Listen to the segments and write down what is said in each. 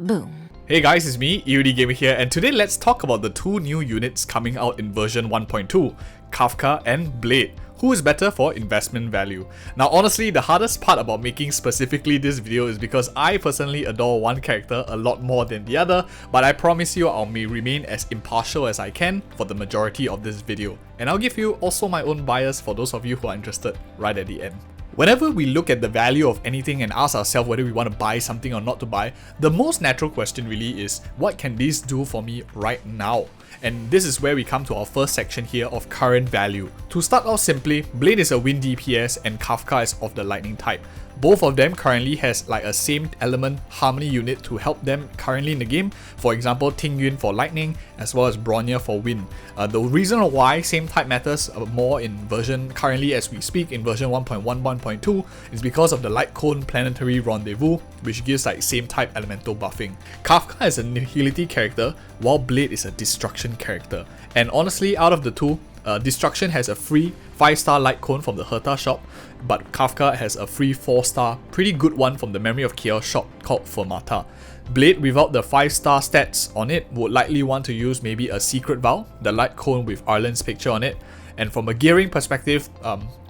Boom. Hey guys, it's me, EODGamer here, and today let's talk about the two new units coming out in version 1.2, Kafka and Blade. Who is better for investment value? Now honestly, the hardest part about making specifically this video is because I personally adore one character a lot more than the other, but I promise you I'll remain as impartial as I can for the majority of this video. And I'll give you also my own bias for those of you who are interested right at the end. Whenever we look at the value of anything and ask ourselves whether we want to buy something or not to buy, the most natural question really is, what can this do for me right now? And this is where we come to our first section here of current value. To start off simply, Blade is a wind DPS and Kafka is of the lightning type. Both of them currently has like a same element harmony unit to help them currently in the game. For example, Tingyun for lightning as well as Bronya for wind. The reason why same type matters more in version currently as we speak in version 1.1.2 is because of the light cone planetary rendezvous, which gives like same type elemental buffing. Kafka is a nihility character while Blade is a destruction character. And honestly, out of the two, Destruction has a free 5-star light cone from the Herta shop, but Kafka has a free 4-star pretty good one from the Memory of Chaos shop called Fermata. Blade without the 5-star stats on it would likely want to use maybe a Secret Vow, the light cone with Arlen's picture on it, and from a gearing perspective,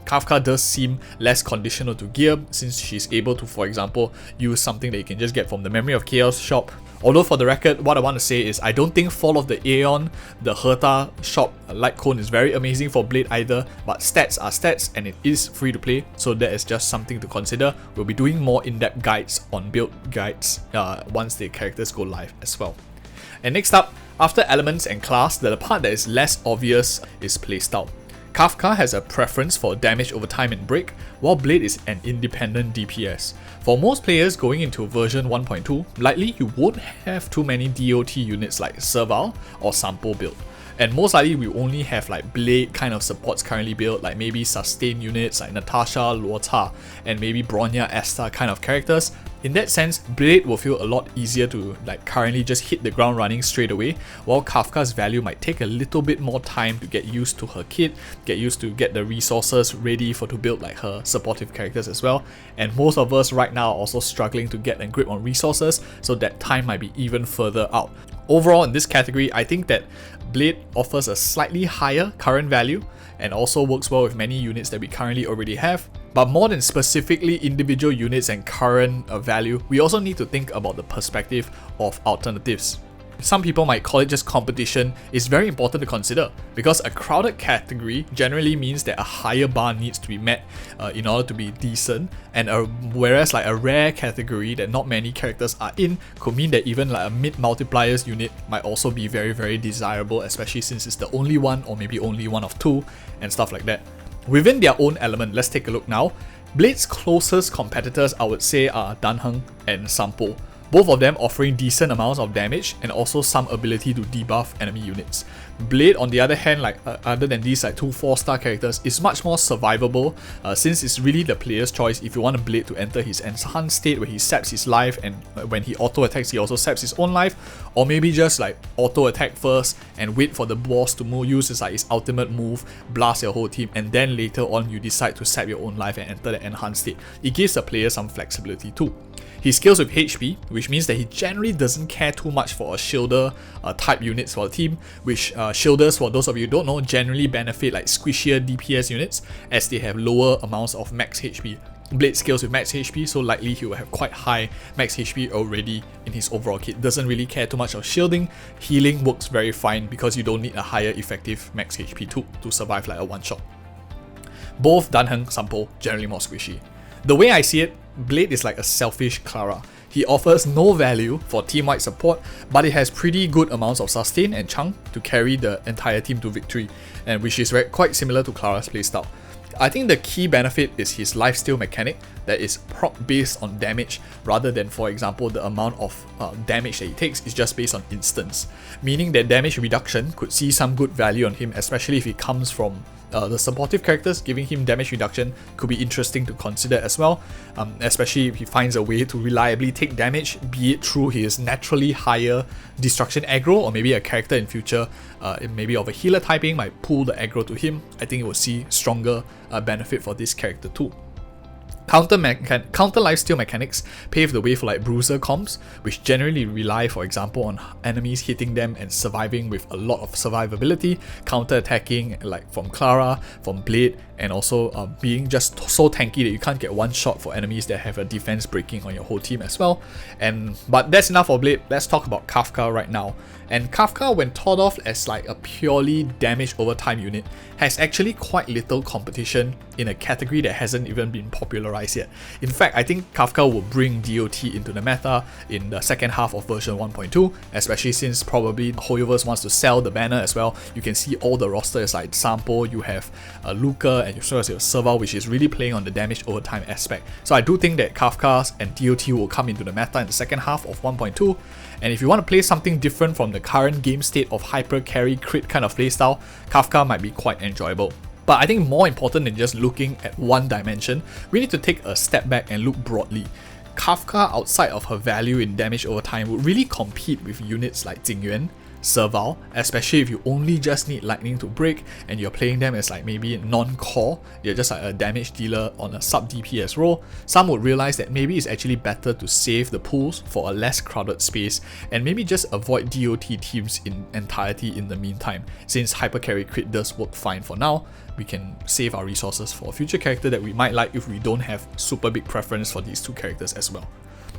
Kafka does seem less conditional to gear since she's able to, for example, use something that you can just get from the Memory of Chaos shop. Although for the record, what I want to say is I don't think Fall of the Aeon, the Herta shop light cone is very amazing for Blade either, but stats are stats and it is free to play, so that is just something to consider. We'll be doing more in-depth guides on build guides once the characters go live as well. And next up, after elements and class, the part that is less obvious is playstyle. Kafka has a preference for damage over time and break, while Blade is an independent DPS. For most players going into version 1.2, likely you won't have too many DOT units like Serval or Sampo build. And most likely we only have like Blade kind of supports currently built, like maybe sustain units like Natasha, Luota, and maybe Bronya, Asta kind of characters. In that sense, Blade will feel a lot easier to like currently just hit the ground running straight away, while Kafka's value might take a little bit more time to get used to her kit, get used to get the resources ready to build like her supportive characters as well. And most of us right now are also struggling to get a grip on resources, so that time might be even further out. Overall in this category, I think that Blade offers a slightly higher current value and also works well with many units that we currently already have. But more than specifically individual units and current value, we also need to think about the perspective of alternatives. Some people might call it just competition. It's very important to consider because a crowded category generally means that a higher bar needs to be met in order to be decent, and whereas like a rare category that not many characters are in could mean that even like a mid multipliers unit might also be very, very desirable, especially since it's the only one or maybe only one of two and stuff like that. Within their own element, let's take a look now. Blade's closest competitors I would say are Danheng and Sampo. Both of them offering decent amounts of damage and also some ability to debuff enemy units. Blade on the other hand, like other than these like two 4-star characters, is much more survivable since it's really the player's choice if you want a Blade to enter his enhanced state where he saps his life, and when he auto attacks he also saps his own life, or maybe just like auto attack first and wait for the boss to use his ultimate move, blast your whole team, and then later on you decide to sap your own life and enter the enhanced state. It gives the player some flexibility too. He scales with HP, which means that he generally doesn't care too much for a shielder type units for the team, which shielders, for those of you who don't know, generally benefit like squishier DPS units as they have lower amounts of max HP. Blade scales with max HP, so likely he will have quite high max HP already in his overall kit. Doesn't really care too much of shielding. Healing works very fine because you don't need a higher effective max HP too to survive like a one-shot. Both Danheng, Sampo, generally more squishy. The way I see it, Blade is like a selfish Clara. He offers no value for team-wide support, but it has pretty good amounts of sustain and chunk to carry the entire team to victory, and which is quite similar to Clara's playstyle. I think the key benefit is his lifesteal mechanic that is proc based on damage rather than, for example, the amount of damage that he takes is just based on instance, meaning that damage reduction could see some good value on him, especially if it comes from the supportive characters. Giving him damage reduction could be interesting to consider as well, especially if he finds a way to reliably take damage, be it through his naturally higher destruction aggro, or maybe a character in future maybe of a healer typing might pull the aggro to him. I think it will see stronger benefit for this character too. Counter lifesteal mechanics pave the way for like bruiser comps, which generally rely, for example, on enemies hitting them and surviving with a lot of survivability, counter attacking like from Clara, from Blade, and also being just so tanky that you can't get one shot for enemies that have a defense breaking on your whole team as well. But that's enough for Blade. Let's talk about Kafka right now. And Kafka, when thought of as like a purely damage over time unit, has actually quite little competition in a category that hasn't even been popularized yet. In fact, I think Kafka will bring DOT into the meta in the second half of version 1.2, especially since probably Hoyoverse wants to sell the banner as well. You can see all the roster is like Sampo, you have Luca, and as well as your Serval, which is really playing on the damage over time aspect. So I do think that Kafka and DOT will come into the meta in the second half of 1.2. And if you want to play something different from the current game state of hyper carry crit kind of playstyle, Kafka might be quite enjoyable. But I think more important than just looking at one dimension, we need to take a step back and look broadly. Kafka, outside of her value in damage over time, would really compete with units like Jingyuan, Serval, especially if you only just need lightning to break and you're playing them as like maybe non-core, you're just like a damage dealer on a sub DPS role. Some would realize that maybe it's actually better to save the pools for a less crowded space and maybe just avoid DOT teams in entirety in the meantime. Since hyper carry crit does work fine for now, we can save our resources for a future character that we might like if we don't have super big preference for these two characters as well.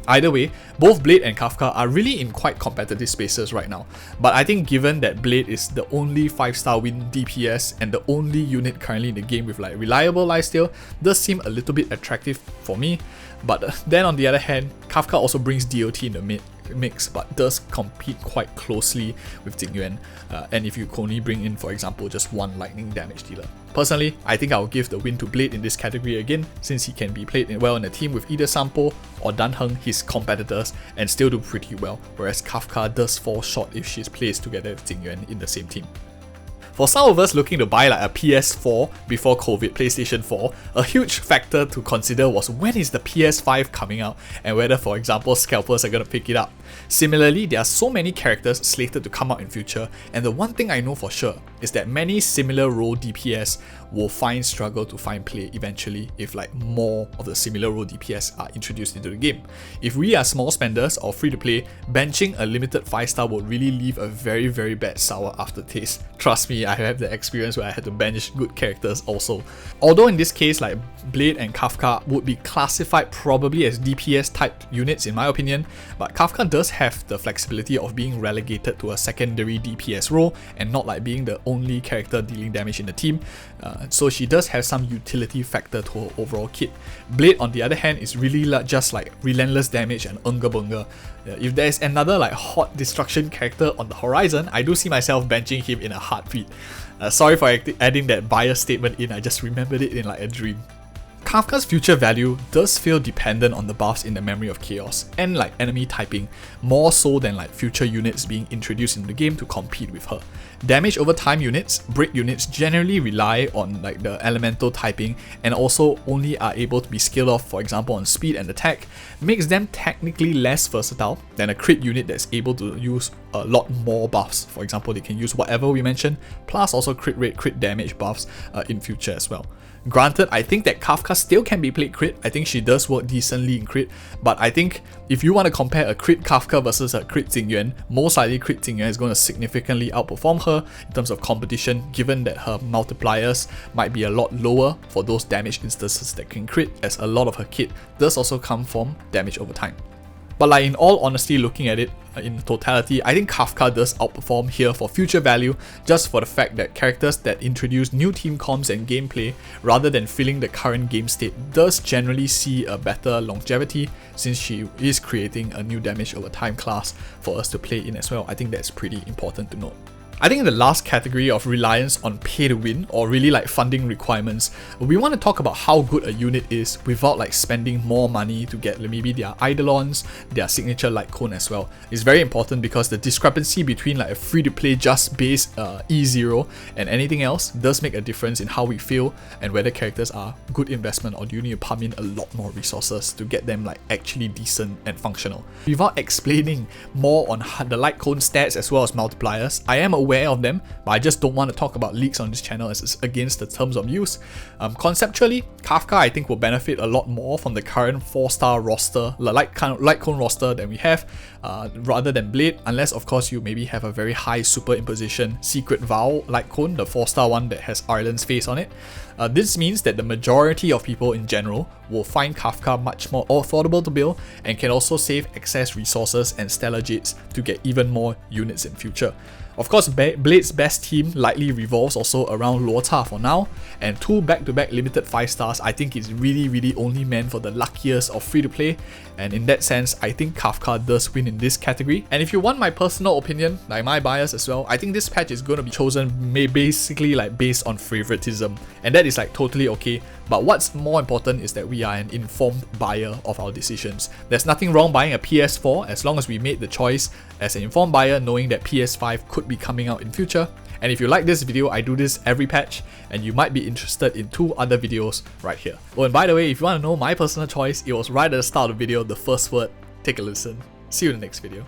Either way, both Blade and Kafka are really in quite competitive spaces right now, but I think given that Blade is the only 5-star win DPS and the only unit currently in the game with like reliable lifesteal, does seem a little bit attractive for me. But then on the other hand, Kafka also brings DOT in the mix, but does compete quite closely with Jingyuan, and if you only bring in, for example, just one lightning damage dealer. Personally, I think I'll give the win to Blade in this category again, since he can be played well in a team with either Sampo or Danheng, his competitors, and still do pretty well, whereas Kafka does fall short if she's placed together with Jingyuan in the same team. For some of us looking to buy like a PS4 before COVID, PlayStation 4, a huge factor to consider was when is the PS5 coming out and whether, for example, scalpers are going to pick it up. Similarly, there are so many characters slated to come out in future, and the one thing I know for sure is that many similar role DPS will struggle to find play eventually if like more of the similar role DPS are introduced into the game. If we are small spenders or free to play, benching a limited 5-star will really leave a very very bad sour aftertaste. Trust me, I have the experience where I had to bench good characters also. Although in this case like Blade and Kafka would be classified probably as DPS type units in my opinion, but Kafka does have the flexibility of being relegated to a secondary DPS role and not like being the only character dealing damage in the team. So she does have some utility factor to her overall kit. Blade on the other hand is really just like relentless damage and unga bunga. If there is another like hot destruction character on the horizon, I do see myself benching him in a heartbeat. Sorry for adding that bias statement in, I just remembered it in like a dream. Kafka's future value does feel dependent on the buffs in the Memory of Chaos and like enemy typing, more so than like future units being introduced in the game to compete with her. Damage over time units, break units generally rely on like the elemental typing and also only are able to be scaled off, for example on speed and attack, makes them technically less versatile than a crit unit that's able to use a lot more buffs. For example, they can use whatever we mentioned, plus also crit rate, crit damage buffs in future as well. Granted, I think that Kafka still can be played crit. I think she does work decently in crit, but I think if you want to compare a crit Kafka versus a crit Jingyuan, most likely crit Jingyuan is going to significantly outperform her in terms of competition, given that her multipliers might be a lot lower for those damage instances that can crit, as a lot of her kit does also come from damage over time. But like in all honesty, looking at it in totality, I think Kafka does outperform here for future value, just for the fact that characters that introduce new team comps and gameplay rather than filling the current game state does generally see a better longevity, since she is creating a new damage over time class for us to play in as well. I think that's pretty important to note. I think in the last category of reliance on pay to win, or really like funding requirements, we want to talk about how good a unit is without like spending more money to get maybe their Eidolons, their signature light cone as well. It's very important because the discrepancy between like a free to play just base E0 and anything else does make a difference in how we feel and whether characters are good investment or do you need to pump in a lot more resources to get them like actually decent and functional. Without explaining more on the light cone stats as well as multipliers, I am aware aware of them, but I just don't want to talk about leaks on this channel as it's against the terms of use. Conceptually, Kafka I think will benefit a lot more from the current 4-star roster, like kind of Litecoin roster that we have, rather than Blade, unless of course you maybe have a very high superimposition Secret Vow Litecoin, the 4-star one that has Ireland's face on it. This means that the majority of people in general will find Kafka much more affordable to build and can also save excess resources and stellar jets to get even more units in future. Of course, Blade's best team likely revolves also around Lota for now, and 2 back-to-back limited 5 stars I think is really only meant for the luckiest of free-to-play, and in that sense, I think Kafka does win in this category. And if you want my personal opinion, like my bias as well, I think this patch is going to be chosen basically like based on favoritism, and that is like totally okay. But what's more important is that we are an informed buyer of our decisions. There's nothing wrong buying a PS4 as long as we made the choice as an informed buyer knowing that PS5 could be coming out in future. And if you like this video, I do this every patch, and you might be interested in 2 other videos right here. Oh, and by the way, if you want to know my personal choice, it was right at the start of the video, the first word. Take a listen. See you in the next video.